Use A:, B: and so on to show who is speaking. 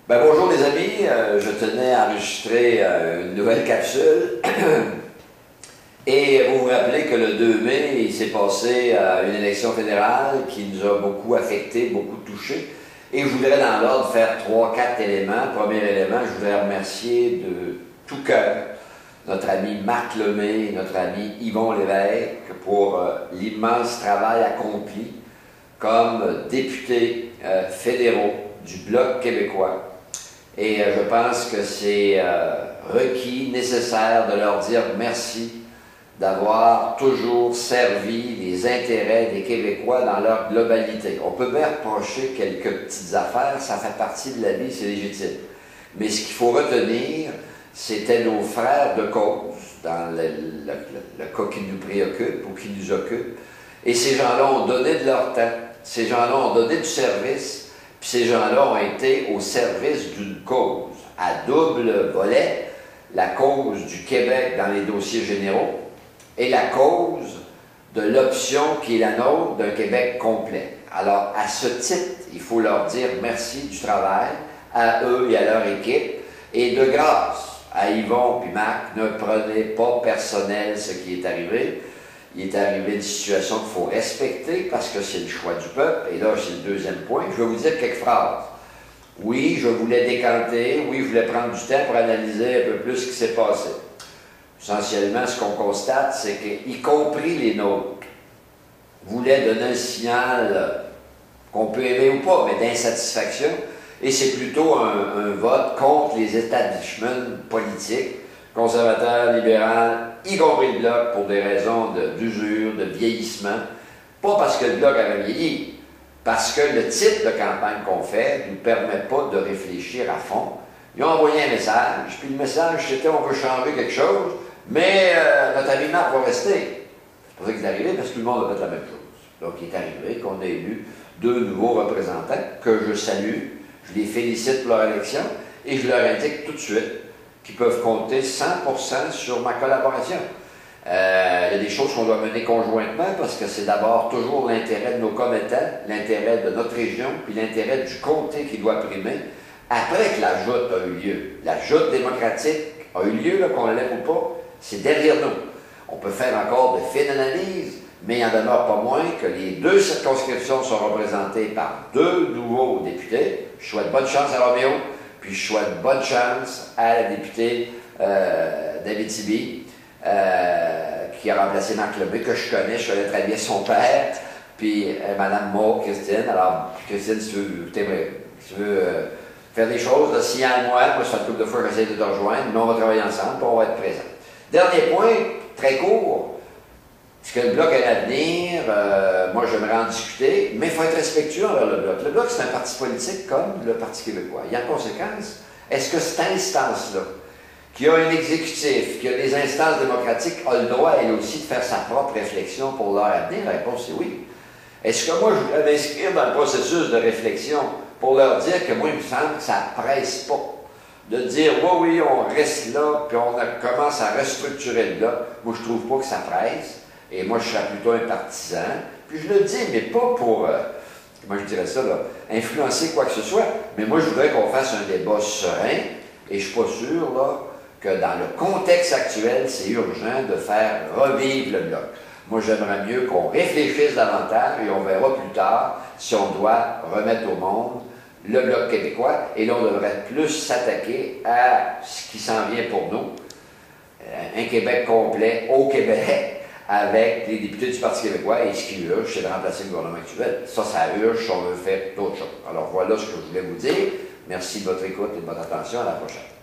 A: Bonjour les amis, je tenais à enregistrer une nouvelle capsule et vous vous rappelez que le 2 mai, il s'est passé une élection fédérale qui nous a beaucoup affectés, beaucoup touchés et je voudrais dans l'ordre faire 3-4 éléments. Premier élément, je voudrais remercier de tout cœur notre ami Marc Lemay, notre ami Yvon Lévesque pour l'immense travail accompli comme députés fédéraux du Bloc québécois. Et je pense que c'est requis, nécessaire de leur dire merci d'avoir toujours servi les intérêts des Québécois dans leur globalité. On peut bien reprocher quelques petites affaires, ça fait partie de la vie, c'est légitime. Mais ce qu'il faut retenir, c'était nos frères de cause, dans le cas qui nous préoccupe ou qui nous occupe. Et ces gens-là ont donné de leur temps, ces gens-là ont donné du service, puis ces gens-là ont été au service d'une cause, à double volet, la cause du Québec dans les dossiers généraux et la cause de l'option qui est la nôtre d'un Québec complet. Alors, à ce titre, il faut leur dire merci du travail, à eux et à leur équipe, et de grâce à Yvon et Marc, ne prenez pas personnel ce qui est arrivé. Il est arrivé une situation qu'il faut respecter parce que c'est le choix du peuple. Et là, c'est le deuxième point. Je vais vous dire quelques phrases. Oui, je voulais décanter. Oui, je voulais prendre du temps pour analyser un peu plus ce qui s'est passé. Essentiellement, ce qu'on constate, c'est qu'y compris les nôtres voulaient donner un signal qu'on peut aimer ou pas, mais d'insatisfaction. Et c'est plutôt un vote contre les établissements politiques, conservateurs, libéraux, y compris le Bloc, pour des raisons d'usure, de vieillissement. Pas parce que le Bloc avait vieilli, parce que le type de campagne qu'on fait ne nous permet pas de réfléchir à fond. Ils ont envoyé un message, puis le message c'était on veut changer quelque chose, mais notre alignement va rester. C'est pour ça qu'il est arrivé, parce que tout le monde a fait la même chose. Donc il est arrivé qu'on ait élu 2 nouveaux représentants, que je salue, je les félicite pour leur élection, et je leur indique tout de suite qui peuvent compter 100% sur ma collaboration. Il y a des choses qu'on doit mener conjointement parce que c'est d'abord toujours l'intérêt de nos commettants, l'intérêt de notre région, puis l'intérêt du comté qui doit primer. Après que la joute a eu lieu, la joute démocratique a eu lieu, qu'on l'aime ou pas, c'est derrière nous. On peut faire encore de fines analyses, mais il n'en demeure pas moins que les 2 circonscriptions sont représentées par 2 nouveaux députés. Je souhaite bonne chance à Roméo. Puis je souhaite bonne chance à la députée d'Abitibi, qui a remplacé Marc Lemay, que je connais très bien son père, puis Mme Maud, Christine. Alors, Christine, si tu veux faire des choses, signale-moi, moi, ça fait une couple de fois que j'essaie de te rejoindre, mais on va travailler ensemble, puis on va être présents. Dernier point, très court. Est-ce que le Bloc a l'avenir? Moi, j'aimerais en discuter, mais il faut être respectueux envers le Bloc. Le Bloc, c'est un parti politique comme le Parti québécois. Et en conséquence, est-ce que cette instance-là, qui a un exécutif, qui a des instances démocratiques, a le droit, elle aussi, de faire sa propre réflexion pour leur avenir? La réponse est oui. Est-ce que moi, je voudrais m'inscrire dans le processus de réflexion pour leur dire que moi, il me semble que ça ne presse pas? De dire, oui, on reste là, puis on commence à restructurer le Bloc. Moi, je ne trouve pas que ça presse. Et moi, je serais plutôt un partisan. Puis je le dis, mais pas pour, comment je dirais ça, là, influencer quoi que ce soit. Mais moi, je voudrais qu'on fasse un débat serein. Et je ne suis pas sûr, là, que dans le contexte actuel, c'est urgent de faire revivre le Bloc. Moi, j'aimerais mieux qu'on réfléchisse davantage et on verra plus tard si on doit remettre au monde le Bloc québécois. Et là, on devrait plus s'attaquer à ce qui s'en vient pour nous. Un Québec complet au Québec, avec les députés du Parti québécois, et ce qui urge, c'est de remplacer le gouvernement actuel. Ça urge si on veut faire d'autres choses. Alors voilà ce que je voulais vous dire. Merci de votre écoute et de votre attention. À la prochaine.